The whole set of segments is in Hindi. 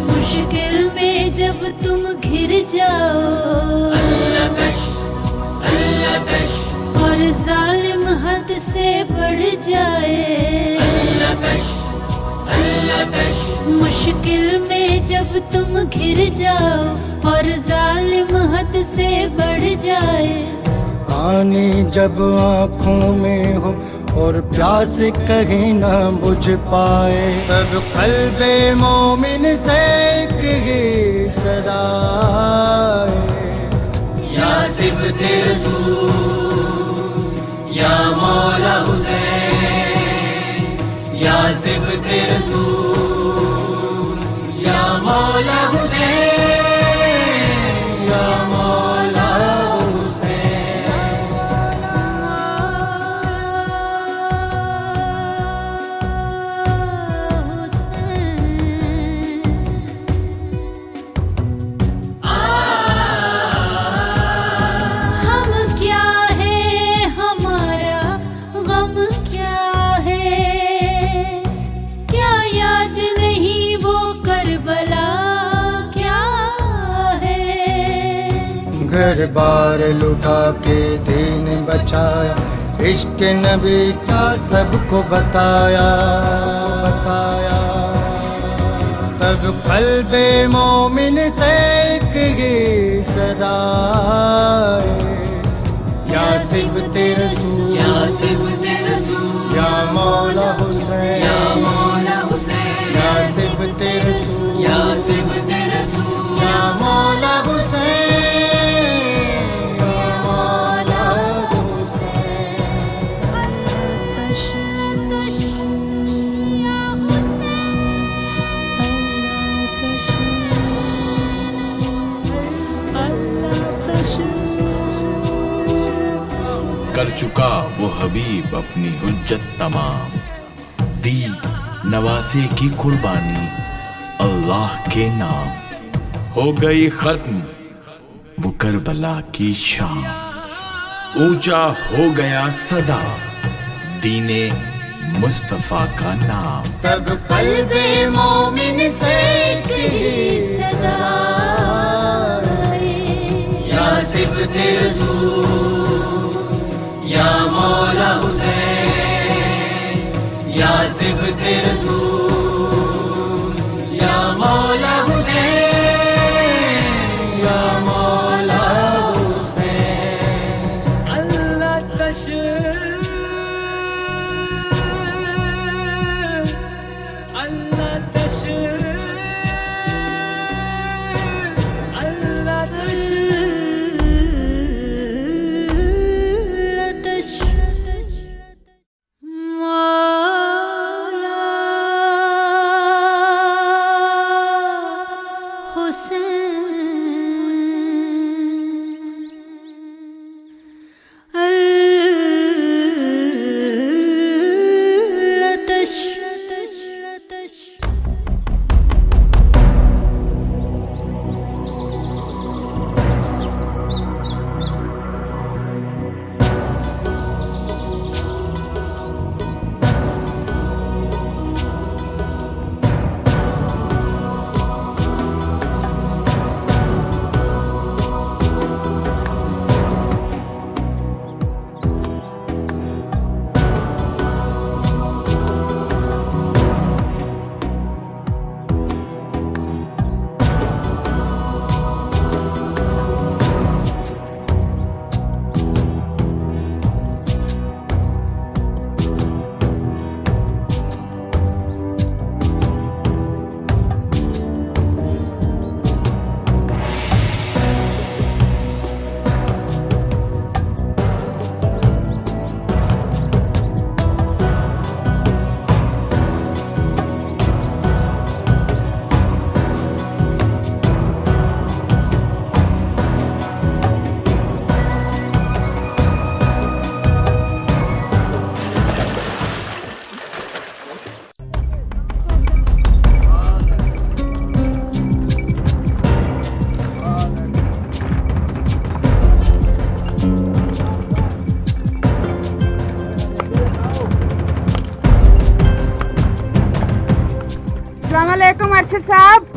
मुश्किल में जब तुम घिर जाओ और जालिम हद से बढ़ जाए, मुश्किल में जब तुम घिर जाओ और जालिम हद से बढ़ जाए, पानी जब आँखों में हो और प्यास कहीं ना बुझ पाए, तब क़ल्बे मोमिन से एक सदा या सिबते रसूल या मौला हुसैन, या सिबते रसूल या मौला हुसैन, या मौला घर बार लुटा के दीन बचाया, इश्क नबी का सबको बताया, तब क़ल्बे मोमिन से एक सदा या सिबते रसूल, या सिबते रसूल या मौला हुसैन, या मौला हुसैन, या सिबते रसूल, या सिबते रसूल या मौला हुसैन। कर चुका वो हबीब अपनी हुज्जत तमाम, दी नवासे की कुर्बानी अल्लाह के नाम, हो गई खत्म वो करबला की शाम, ऊंचा हो गया सदा दीने मुस्तफा का नाम, तब क़ल्बे मोमिन से एक सदा या सिबते रसूल या मौला हुसैन, या सिबते रसूल या मौला हुसैन, या मौला हुसैन। अल्लाह तशरीफ, अल्लाह तशरीफ, अल्लाह तशरीफ। मौला अस्सलाम वालेकुम अरशद साहब।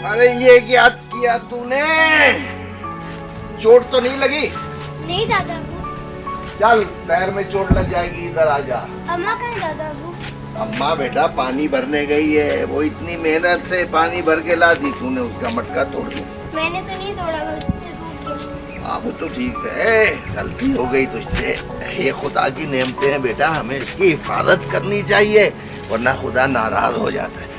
अरे ये क्या किया तूने? चोट तो नहीं लगी? नहीं दादा चल पैर में चोट लग जाएगी, इधर आ जा। अम्मा कहाँ दादा अम्मा बेटा पानी भरने गई है, वो इतनी मेहनत से पानी भर के ला दी, तूने उसका मटका तोड़ दिया। मैंने तो नहीं तोड़ा, गलती से टूट गया। अब तो ठीक है, गलती हो गई तुझसे। ये खुदा की नेमतें हैं बेटा, हमें इसकी हिफाजत करनी चाहिए, वरना खुदा नाराज हो जाता है।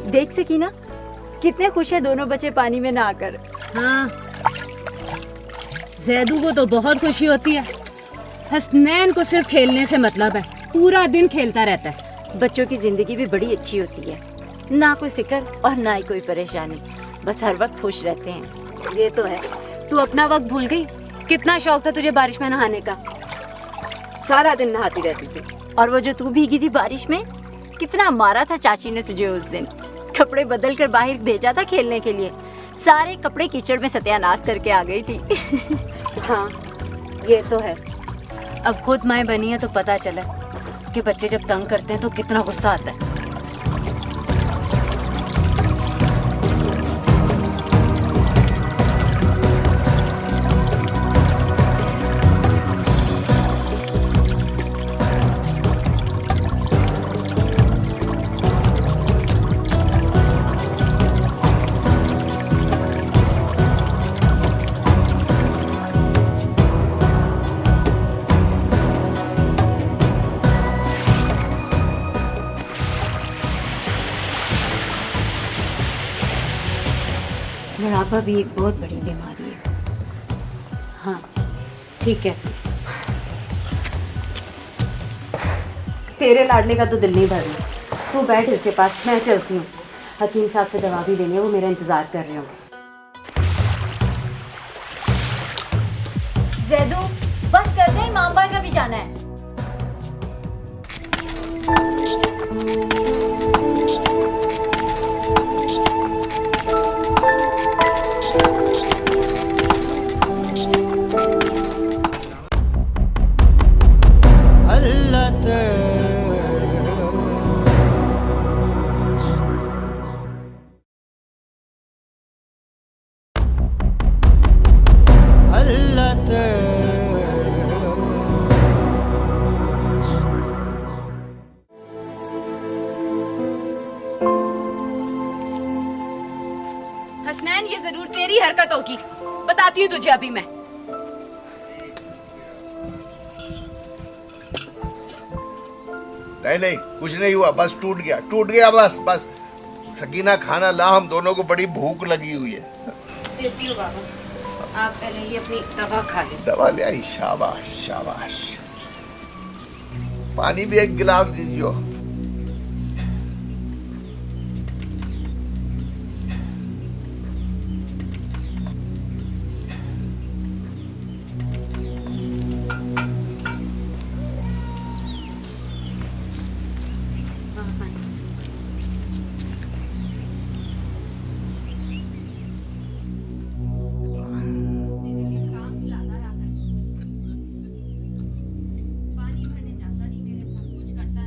देख सकीना, कितने खुश है दोनों बच्चे पानी में नहाकर। हाँ, जैदू को तो बहुत खुशी होती है। हसनैन को सिर्फ खेलने से मतलब है, पूरा दिन खेलता रहता है। बच्चों की जिंदगी भी बड़ी अच्छी होती है, ना कोई फिक्र और ना ही कोई परेशानी, बस हर वक्त खुश रहते हैं। ये तो है। तू अपना वक्त भूल गई? कितना शौक था तुझे बारिश में नहाने का, सारा दिन नहाती रहती थी। और वो जो तू भीगी थी बारिश में, कितना मारा था चाची ने तुझे उस दिन। कपड़े बदल कर बाहर भेजा था खेलने के लिए, सारे कपड़े कीचड़ में सत्यानाश करके आ गई थी। हाँ, ये तो है। अब खुद माँ बनी है तो पता चला कि बच्चे जब तंग करते हैं तो कितना गुस्सा आता है। बुढ़ापा भी एक बहुत बड़ी बीमारी है। हाँ ठीक है, तेरे लाडले का तो दिल नहीं भर रहा। तू बैठ इसके पास, मैं चलती हूँ। हकीम साहब से दवा भी लेनी है, वो मेरा इंतजार कर रहे होंगे। जैदू बस कर दे, इमाम भाई का भी जाना है। हसनैन, ये जरूर तेरी हरकत होगी, बताती हूँ तुझे अभी मैं। नहीं नहीं, कुछ नहीं हुआ, बस टूट गया बस बस। सकीना खाना ला, हम दोनों को बड़ी भूख लगी हुई है। देती हूँ बाबा, आप पहले ही अपनी दवा खा लें। दवा ले आई, शाबाश शाबाश। पानी भी एक गिलास दीजिए। पानी भरने जाता नहीं, मेरे साथ कुछ करता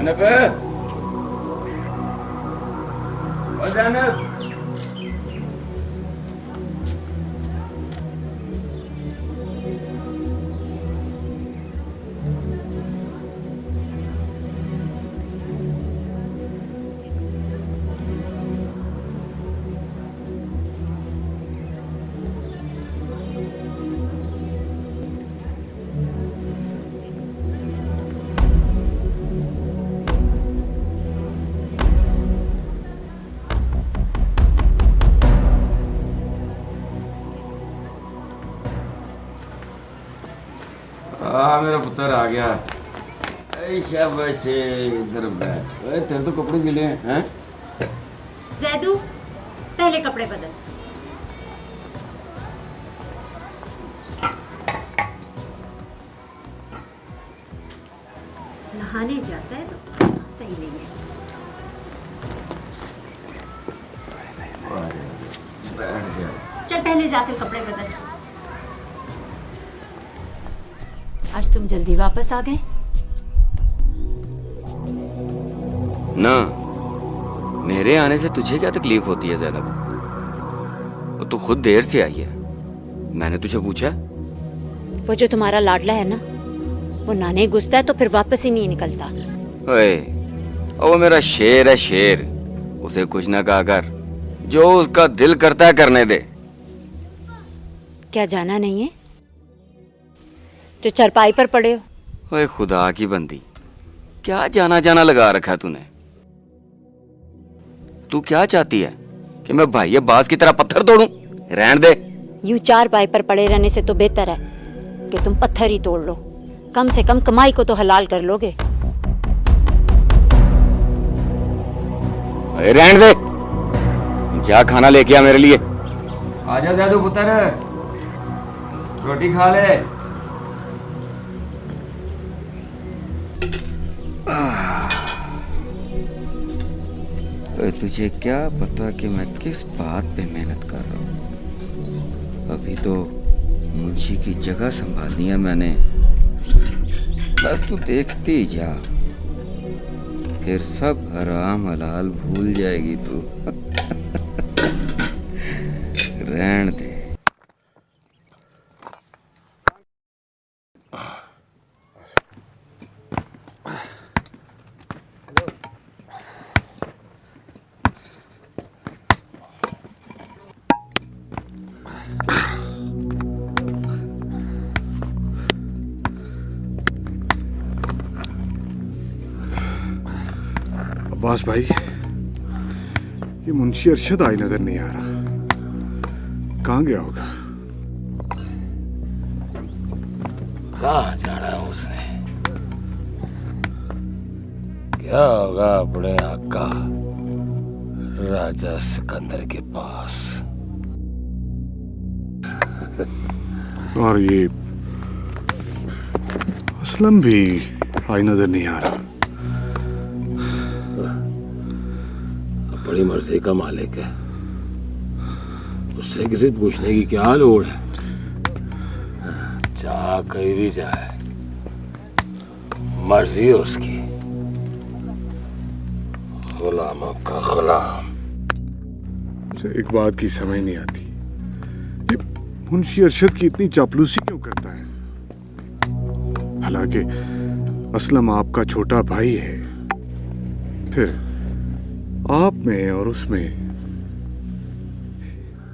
जैनब, ओ जैनब, मेरा पुत्र आ गया। शाबाश, इधर बैठ। तेरे तो कपड़े गिले हैं। जैदू, पहले कपड़े बदल। नहाने जाता है तो सही नहीं है। बैठ जा। चल पहले जाकर कपड़े बदल। आज तुम जल्दी वापस आ गए ना। मेरे आने से तुझे क्या तकलीफ होती है ज़ैनब? वो तो खुद देर से आई है। मैंने तुझे पूछा? वो जो तुम्हारा लाडला है ना, वो नाने घुसता है तो फिर वापस ही नहीं निकलता। ओए, वो मेरा शेर है, शेर। उसे कुछ ना कहा कर, जो उसका दिल करता है करने दे। क्या जाना नहीं है जो चरपाई पर पड़े हो? ओए खुदा की बंदी, क्या जाना जाना लगा रखा तूने? तू क्या चाहती है कि मैं भाई अब्बास की तरह पत्थर तोड़ूं? रहने दे। यूं चारपाई पर पड़े रहने से तो बेहतर है कि तुम पत्थर ही तोड़ लो। कम से कम कमाई को तो हलाल कर लोगे। रहने दे, जा खाना लेके आ मेरे लिए। आजा जादू पुत्र, रोटी खा ले। तुझे क्या पता कि मैं किस बात पे मेहनत कर रहा हूँ? अभी तो मुंशी की जगह संभालनी है मैंने। बस तू देखती जा, फिर सब हराम हलाल भूल जाएगी तू। रहने दे। अब्बास भाई, ये मुंशी अरशद आई नजर नहीं आ रहा। कहाँ गया होगा? कहाँ जा रहा है उसने? क्या होगा अपने आका राजा सिकंदर के पास। और ये असलम भी आई नजर नहीं आ रहा। बड़ी मर्जी का मालिक है, उससे किसी पूछने की क्या लोड़ है? चाह कहीं भी जाए, मर्जी है उसकी। गुलामों का गुलाम। एक बात की समझ नहीं आती, ये मुंशी अरशद की इतनी चापलूसी क्यों करता है? हालांकि असलम आपका छोटा भाई है, फिर आप में और उसमें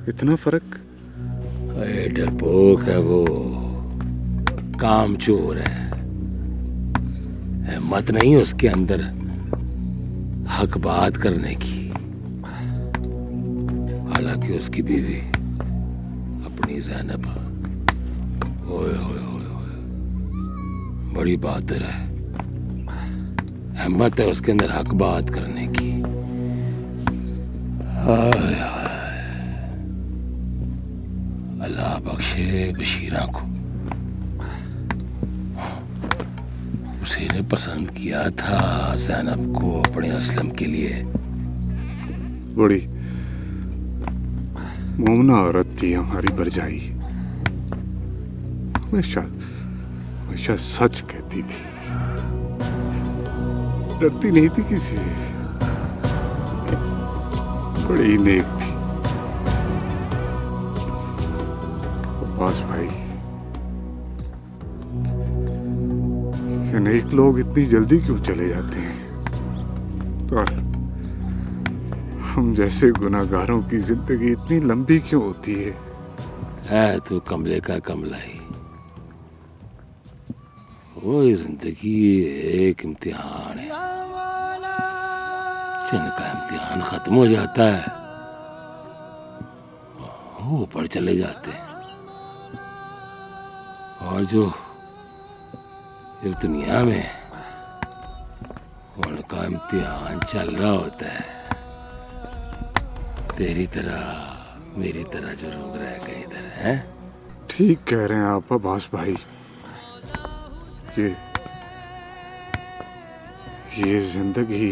इतना फर्क? डरपोक है वो, कामचोर है। हिम्मत नहीं उसके अंदर हक बात करने की। हालांकि उसकी बीवी अपनी ज़ैनब, ओए ओए ओए ओए, बड़ी बहादुर है। हिम्मत है उसके अंदर हक बात करने की। अल्लाह बख्शे बशीरा को। उसी ने पसंद किया था ज़ैनब को अपने असलम के लिए। बड़ी मोमना औरत थी हमारी भरजाई। हमेशा हमेशा सच कहती थी। डरती नहीं थी किसी से, बड़ी नेक थी। अब्बास भाई, ये नेक लोग इतनी जल्दी क्यों चले जाते हैं और हम जैसे गुनाहगारों की जिंदगी इतनी लंबी क्यों होती है तो कमले का कमला ही। वो जिंदगी एक इम्तिहान है, जिनका इम्तिहान खत्म हो जाता है वो ऊपर चले जाते हैं, और जो इस दुनिया में उनका इम्तिहान चल रहा होता है, तेरी तरह मेरी तरह जो लोग रह गए इधर हैं। ठीक कह रहे हैं आप अब्बास भाई, ये जिंदगी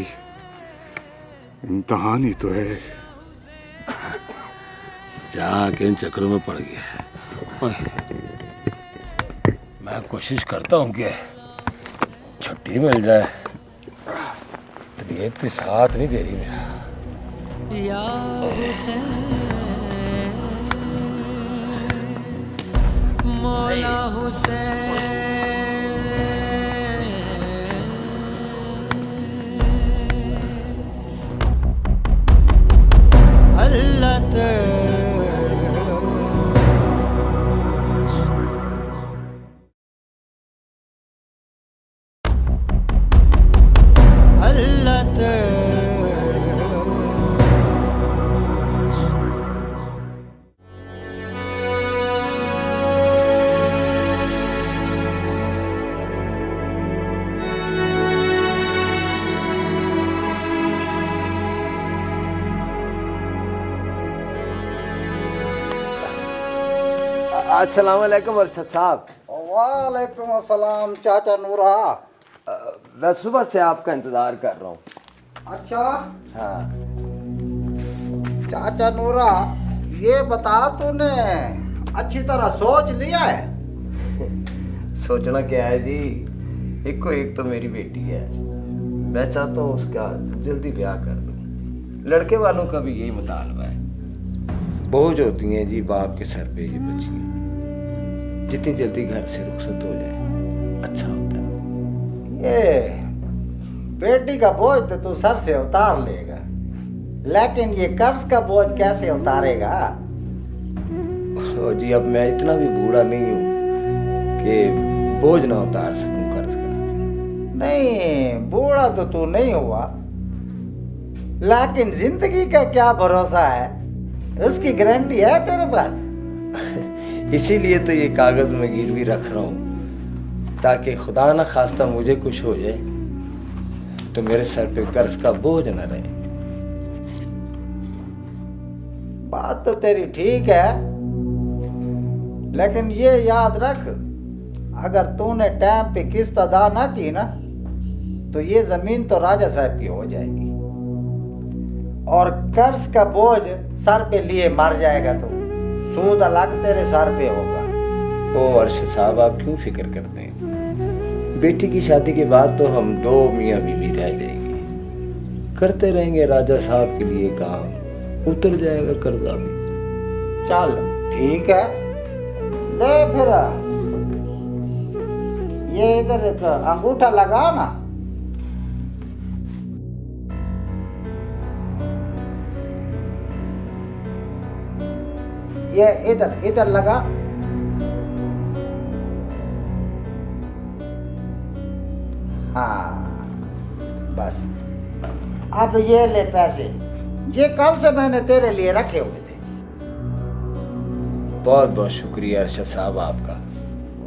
इम्तिहान ही तो है। जाके इन चक्रों में पड़ गया। मैं कोशिश करता हूँ कि छुट्टी मिल जाए, तबीयत भी साथ नहीं दे रही मेरा। मौला हुसैन अल्लाह अस्सलाम वालेकुम अरशद साहब। वालेकुम अस्सलाम चाचा नूरा। मैं सुबह से आपका इंतजार कर रहा हूँ। अच्छा हाँ चाचा नूरा, ये बता तूने अच्छी तरह सोच लिया है? सोचना क्या है जी, एक को एक तो मेरी बेटी है, मैं चाहता हूँ उसका जल्दी ब्याह कर दूँ। लड़के वालों का भी यही मुतालबा है। बोझ होती हैं जी बाप के सर पे ये बच्चियाँ, जितनी जल्दी घर से रुखसत हो जाए अच्छा होता है। ये बेटी का बोझ तो तू सर से उतार लेगा, लेकिन ये कर्ज का बोझ कैसे उतारेगा? जी अब मैं इतना भी बूढ़ा नहीं हूँ कि बोझ ना उतार सकूं कर्ज का। नहीं, बूढ़ा तो तू नहीं हुआ, लेकिन जिंदगी का क्या भरोसा है, उसकी गारंटी है तेरे पास? इसीलिए तो ये कागज में गिरवी रख रहा हूँ, ताकि खुदा ना खास्ता मुझे कुछ हो जाए तो मेरे सर पे कर्ज का बोझ न रहे। बात तो तेरी ठीक है, लेकिन ये याद रख, अगर तूने टाइम पे किस्त अदा ना की ना तो ये जमीन तो राजा साहब की हो जाएगी और कर्ज का बोझ सर पे लिए मर जाएगा तो सूद अलग तेरे सर पे होगा। ओ अर्शद साहब, आप क्यों फिक्र करते हैं? बेटी की शादी के बाद तो हम दो मियाँ बीवी रह जाएंगे, करते रहेंगे राजा साहब के लिए काम, उतर जाएगा कर्जा भी। चल ठीक है, ले फिर ये इधर एक अंगूठा लगा ना। ये इधर इधर लगा। हाँ बस, अब ये ले पैसे, ये कल से मैंने तेरे लिए रखे हुए थे। बहुत बहुत शुक्रिया अरशद साहब आपका।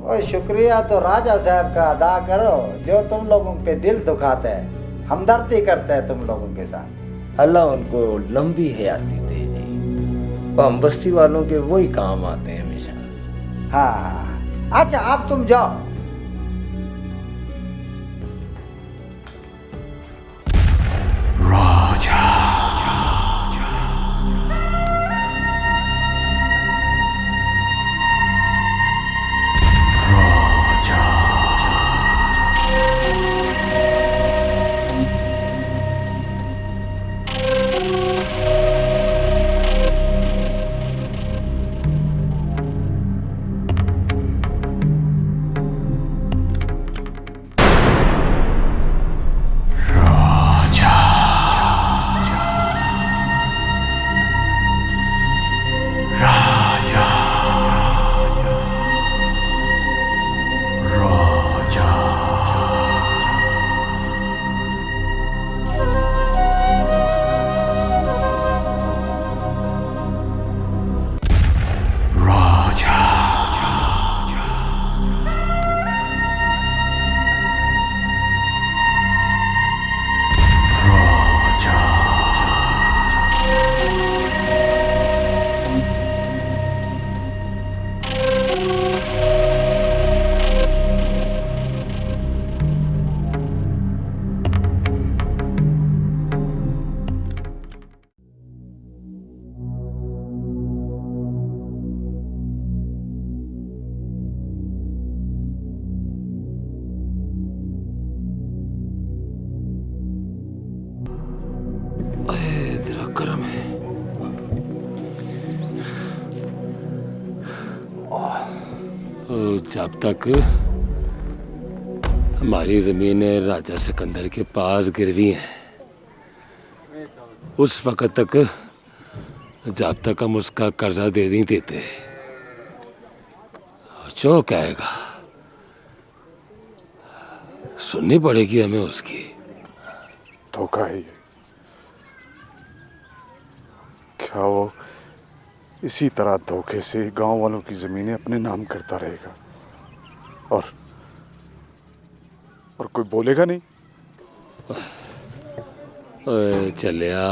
ओए शुक्रिया तो राजा साहब का अदा करो, जो तुम लोगों पे दिल दुखाता है, हमदर्दी करता है तुम लोगों के साथ। अल्लाह उनको लंबी हयाती दे जी, हम बस्ती वालों के वही काम आते हैं हमेशा। हाँ अच्छा, अब तुम जाओ। राजा जब तक हमारी जमीनें राजा सिकंदर के पास गिरवी हैं, उस वक्त तक जब तक हम उसका कर्जा दे नहीं देते, जो कहेगा सुननी पड़ेगी हमें उसकी। धोखा है ये। क्या वो इसी तरह धोखे से गांव वालों की जमीनें अपने नाम करता रहेगा और कोई बोलेगा नहीं? ओए चलिया,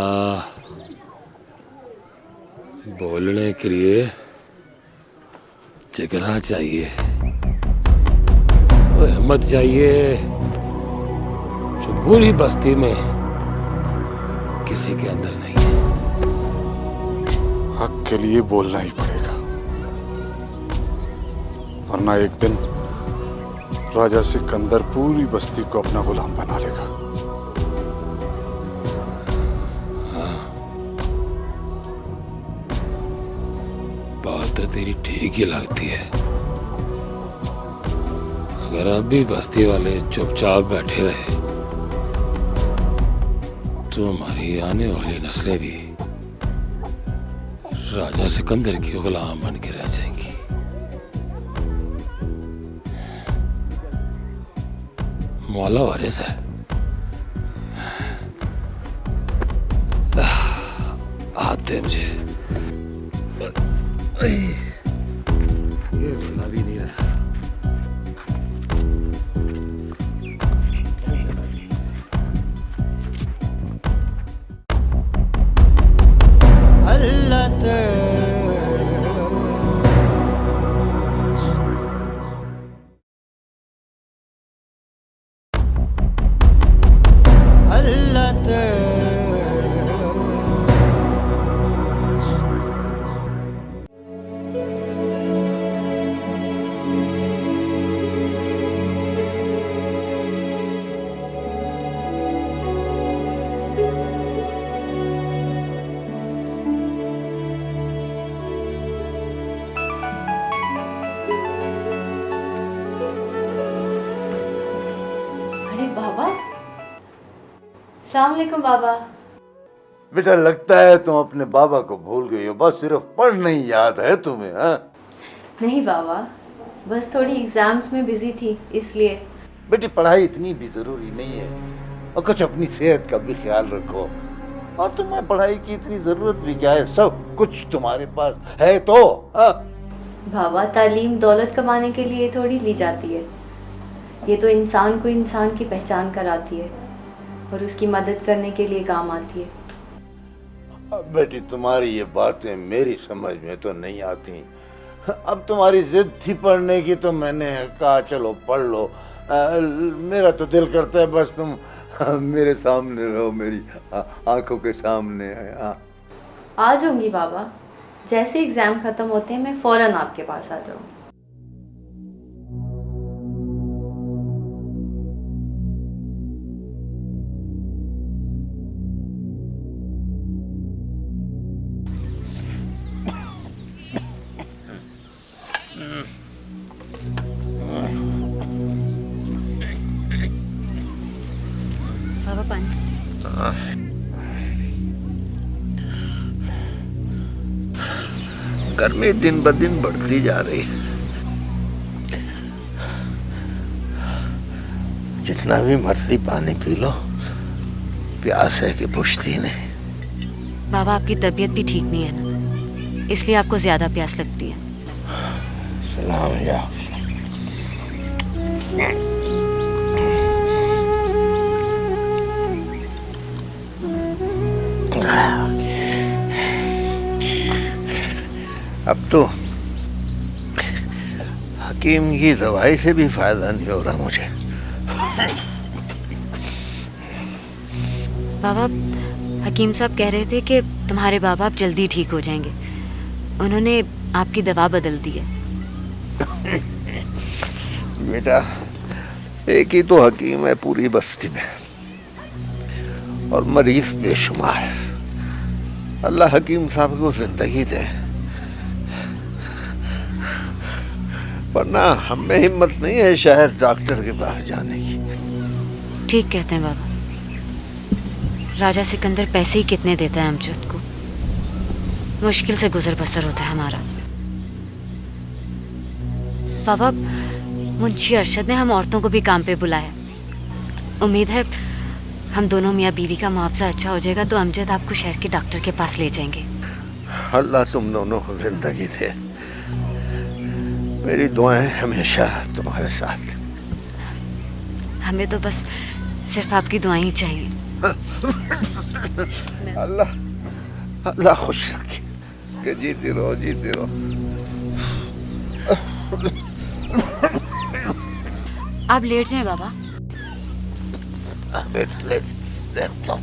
बोलने के लिए जिगरा चाहिए, हिम्मत चाहिए, जो पूरी बस्ती में किसी के अंदर नहीं है। हक के लिए बोलना ही पड़ेगा, वरना एक दिन राजा सिकंदर पूरी बस्ती को अपना गुलाम बना लेगा। बात तो तेरी ठीक ही लगती है। अगर अब भी बस्ती वाले चुपचाप बैठे रहे तो हमारी आने वाली नस्लें भी राजा सिकंदर की गुलाम बन के रह जाएंगी। मौला वारिस है, आते मुझे ये सुना भी नहीं रहा। अस्सलामुअलैकुम बाबा। बेटा लगता है तुम अपने बाबा को भूल गई हो, बस सिर्फ पढ़ना ही याद है तुम्हें। हाँ नहीं बाबा, बस थोड़ी एग्जाम्स में बिजी थी इसलिए। बेटी पढ़ाई इतनी भी जरूरी नहीं है, और कुछ अपनी सेहत का भी ख्याल रखो। और तुम्हें पढ़ाई की इतनी जरूरत भी क्या है, सब कुछ तुम्हारे पास है तो। हाँ बाबा, तालीम दौलत कमाने के लिए थोड़ी ली जाती है, ये तो इंसान को इंसान की पहचान कराती है और उसकी मदद करने के लिए काम आती है। बेटी तुम्हारी ये बातें मेरी समझ में तो नहीं आती। अब तुम्हारी जिद थी पढ़ने की तो मैंने कहा चलो पढ़ लो। मेरा तो दिल करता है बस तुम मेरे सामने रहो, मेरी आंखों के सामने। आ जाऊंगी बाबा, जैसे एग्जाम खत्म होते हैं मैं फौरन आपके पास आ जाऊंगी। बाबा पानी। गर्मी दिन ब दिन बढ़ती जा रही है, जितना भी मर्जी पानी पी लो प्यास है कि बुझती नहीं। बाबा आपकी तबीयत भी ठीक नहीं है ना, इसलिए आपको ज्यादा प्यास लगती है। सलाम या अब तो हकीम की दवाई से भी फायदा नहीं हो रहा मुझे। बाबा, हकीम साहब कह रहे थे कि तुम्हारे बाबा अब जल्दी ठीक हो जाएंगे, उन्होंने आपकी दवा बदल दी है। बेटा एक ही तो हकीम है पूरी बस्ती में और मरीज बेशुमार। अल्लाह हकीम साहब को जिंदगी दे। पर ना हमें हिम्मत नहीं है शहर डॉक्टर के पास जाने की। ठीक कहते हैं बाबा। राजा सिकंदर पैसे ही कितने देता है अमजद को, मुश्किल से गुजर बसर होता है हमारा। बाबा, मुंशी अरशद ने हम औरतों को भी काम पे बुलाया। उम्मीद है हम दोनों मियाँ बीवी का मुआवजा अच्छा हो जाएगा तो अमजद आपको शहर के डॉक्टर के पास ले जाएंगे। अल्लाह तुम दोनों को जिंदगी दे। मेरी दुआएं हमेशा तुम्हारे साथ। हमें तो बस सिर्फ आपकी दुआएं ही चाहिए। अल्लाह अल्लाह खुश रखे कि जीती रहो जीती रहो। आप लेट जाएं बाबा। लेटता हूँ।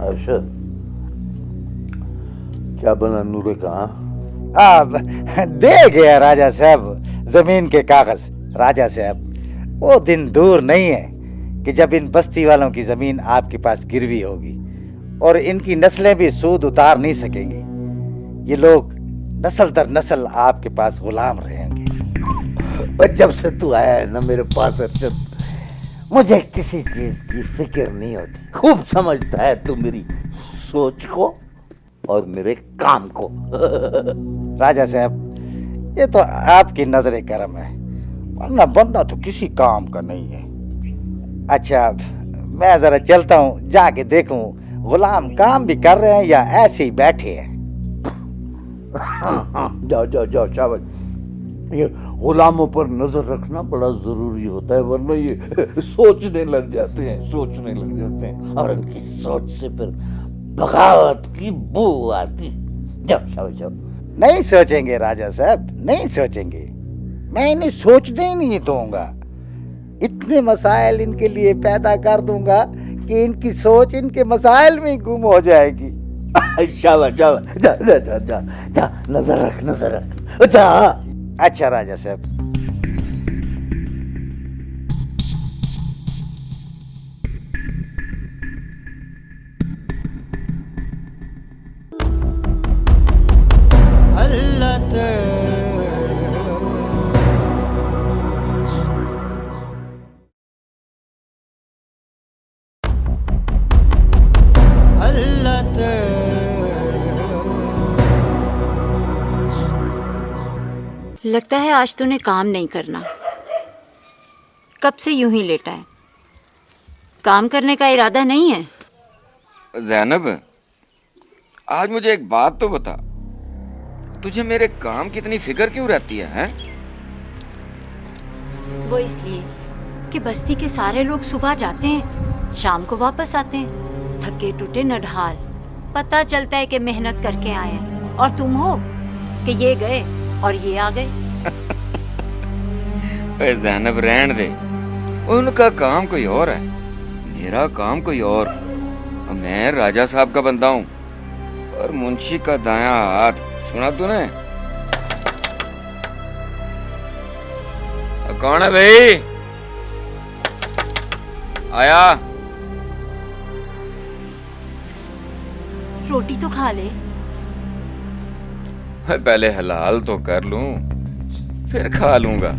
अरशद, क्या बना नूरे का? दे गया राजा साहब जमीन के कागज। राजा साहब, वो दिन दूर नहीं है कि जब इन बस्ती वालों की जमीन आपके पास गिरवी होगी और इनकी नस्लें भी सूद उतार नहीं सकेंगी। ये लोग नस्ल दर नस्ल आपके पास गुलाम रहेंगे। जब से तू आया है ना मेरे पास अरशद, मुझे किसी चीज की फिक्र नहीं होती। खूब समझता है तू मेरी सोच को और मेरे काम को। राजा साहब, ये तो आपकी नजर करम है, वरना बंदा तो किसी काम का नहीं है। अच्छा, मैं जरा चलता हूँ, जाके देखूं गुलाम काम भी कर रहे हैं या ऐसे ही बैठे हैं। जाओ जाओ जाओ, शाबाश। ये गुलामों पर नजर रखना बड़ा जरूरी होता है, वरना ये सोचने लग जाते हैं और उनकी सोच से फिर बगावत की बू आती। जाओ शाबाश जाओ। नहीं सोचेंगे राजा साहब, नहीं सोचेंगे। मैं इन्हें सोचने ही नहीं दूंगा। इतने मसाइल इनके लिए पैदा कर दूंगा कि इनकी सोच इनके मसाइल में गुम हो जाएगी। शाबाश शाबाश, जा जा जा जा जा, नजर रख जा। अच्छा राजा साहब। लगता है आज तूने काम नहीं करना। कब से यूं ही लेटा है, काम करने का इरादा नहीं है? ज़ैनब, आज मुझे एक बात तो बता, तुझे मेरे काम की इतनी फिक्र क्यों रहती है, हैं? वो इसलिए कि बस्ती के सारे लोग सुबह जाते हैं, शाम को वापस आते हैं, थके टूटे नढाल। पता चलता है कि मेहनत करके आए हैं, और तुम हो कि ये गए और ये आ गए। ज़ैनब, रहने दे। उनका काम कोई और है, मेरा काम कोई और। मैं राजा साहब का बंदा हूँ और मुंशी का दायां हाथ। सुना तूने? कौन है भाई? आया। रोटी तो खा ले। पहले हलाल तो कर लूं, फिर खा लूंगा।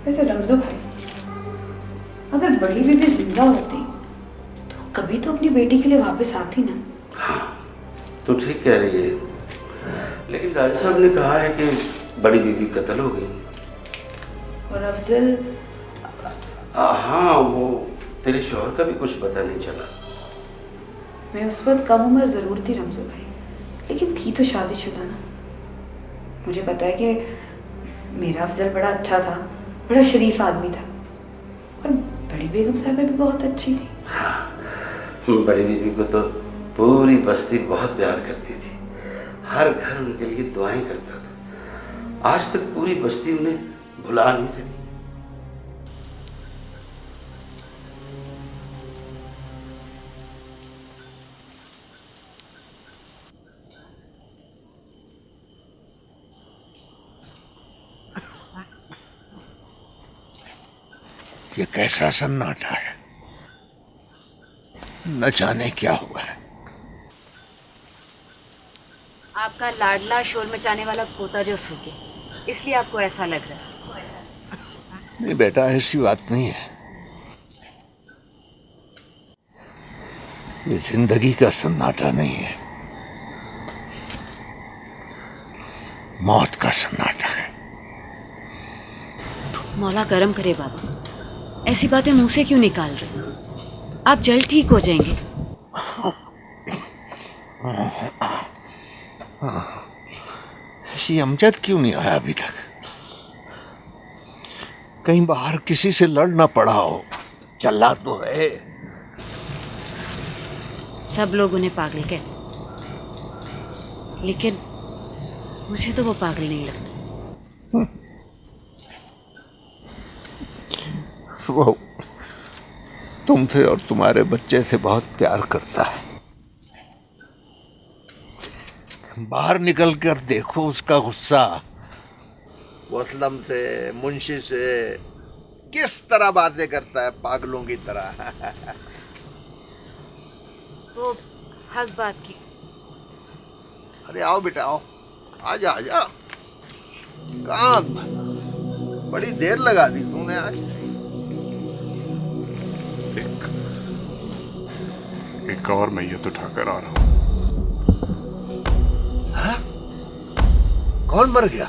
वैसे रमजो भाई, अगर बड़ी बीबी जिंदा होती तो कभी तो अपनी बेटी के लिए वापस आती ना। हाँ, तो ठीक कह रही है, लेकिन राजा साहब ने कहा है कि बड़ी बीबी कत्ल हो गई। और अफजल? हाँ, वो तेरे शौहर का भी कुछ पता नहीं चला। मैं उस वक्त कम उम्र जरूर थी रमजो भाई, लेकिन थी तो शादीशुदा ना। मुझे पता है कि मेरा अफजल बड़ा अच्छा था, बड़ा शरीफ आदमी था, और बड़ी बेगम साहबा भी बहुत अच्छी थी। हाँ, बड़ी बीबी को तो पूरी बस्ती बहुत प्यार करती थी, हर घर उनके लिए दुआएं करता था। आज तक पूरी बस्ती उन्हें भुला नहीं सकी। ये कैसा सन्नाटा है, न जाने क्या हुआ है। आपका लाडला शोर मचाने वाला पोता जो सो गया, इसलिए आपको ऐसा लग रहा है। नहीं बेटा, ऐसी बात नहीं है। ये जिंदगी का सन्नाटा नहीं है, मौत का सन्नाटा है। मौला करम करे बाबा, ऐसी बातें मुंह से क्यों निकाल रहे? आप जल्द ठीक हो जाएंगे। ऐसी अमजद क्यों नहीं आया अभी तक? कहीं बाहर किसी से लड़ ना पड़ा हो। चला तो है। सब लोग उन्हें पागल कहते, लेकिन मुझे तो वो पागल नहीं लगता। वो तुमसे और तुम्हारे बच्चे से बहुत प्यार करता है। बाहर निकल कर देखो उसका गुस्सा। वो असलम से, मुंशी से किस तरह बातें करता है, पागलों की तरह। वो हक बात की। अरे आओ बेटा आओ, आजा आजा। कहाँ बड़ी देर लगा दी तूने आज। एक और मैयत उठाकर आ रहा हूं। कौन मर गया?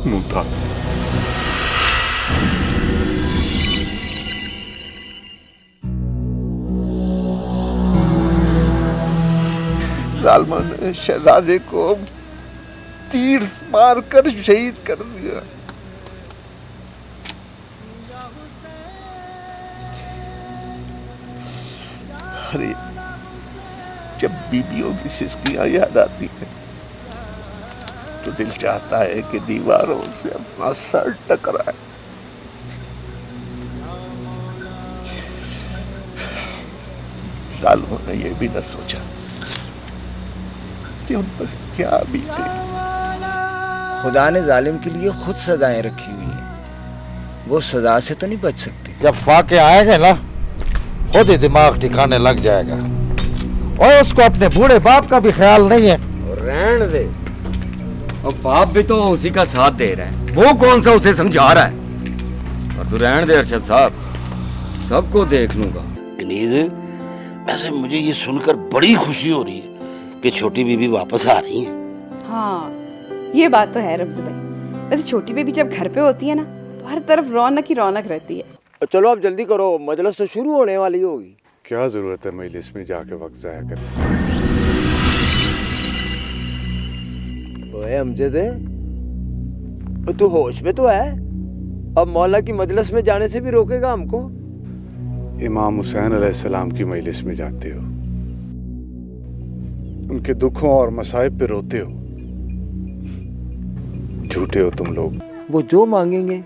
मुमताज। जालिमों ने शहजादे को तीर मारकर शहीद कर दिया। अरे जब बीबियों की सिसकियां याद आती हैं तो दिल चाहता है कि दीवारों से अपना सर टकराए। जालिमों ने यह भी न सोचा कि उन पर क्या बीते। खुदा ने जालिम के लिए खुद सजाएं रखी हुई हैं, वो सजा से तो नहीं बच सकते। जब फाके आएगा ना, खुद ही दिमाग ठिकाने लग जाएगा। और उसको अपने बूढ़े बाप का भी ख्याल नहीं है। और रहने दे, और बाप भी तो उसी का साथ दे रहा है, वो कौन सा उसे समझा रहा है। और तू रहने दे अरशद साहब, सबको देख लूंगा। वैसे मुझे ये सुनकर बड़ी खुशी हो रही है कि छोटी बीबी वापस आ रही है। हाँ, ये बात तो है रमजू भाई। वैसे छोटी बेबी जब घर पे होती है ना, तो हर तरफ रौनक ही रौनक रहती है। चलो अब जल्दी करो, मजलिस तो शुरू होने वाली होगी। क्या जरूरत है मजलिस में जाके वक्त जाया करने? ओए अमजद, तू होश में तो है? अब मौला की मजलिस में जाने से भी रोकेगा हमको? इमाम हुसैन अलैहिस्सलाम की मजलिस में जाते हो, उनके दुखों और मसाइब पे रोते हो। झूठे हो तुम लोग। वो जो मांगेंगे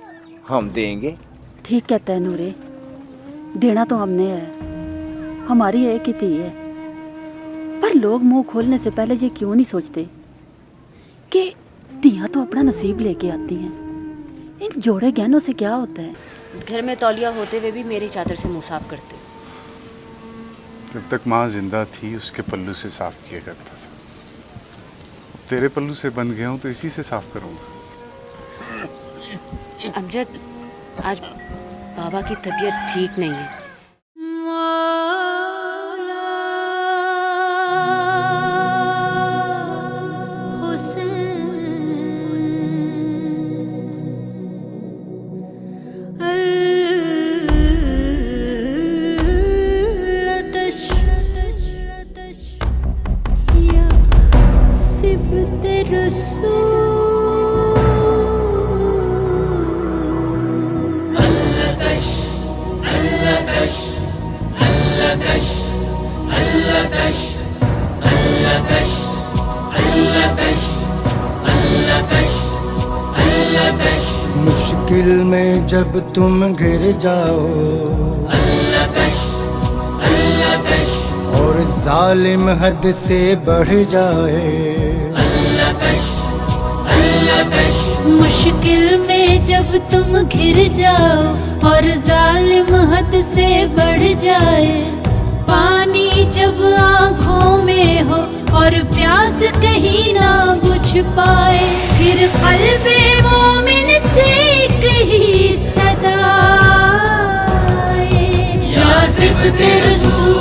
हम देंगे। ठीक कहता है नूरे, देना तो हमने है, हमारी एक ही थी है। पर लोग मुंह खोलने से पहले ये क्यों नहीं सोचते कि तियां तो अपना नसीब लेके आती हैं। इन जोड़े गहनों से क्या होता है? घर में तौलिया होते हुए भी मेरी चादर से मुंह साफ करते। जब तक माँ जिंदा थी उसके पल्लू से साफ किया करता था। तेरे पल्लू से बन गया हूं तो इसी से साफ करूंगा। अमजद, आज बाबा की तबीयत ठीक नहीं है। मुश्किल में जब तुम गिर जाओ और जालिम हद से बढ़ जाए, मुश्किल में जब तुम घिर जाओ और जालिम हद से बढ़ जाए, पानी जब आँखों में हो और प्यास कहीं ना बुझ पाए, फिर क़ल्बे मोमिन से कहीं सदा या सिब्ते रसूल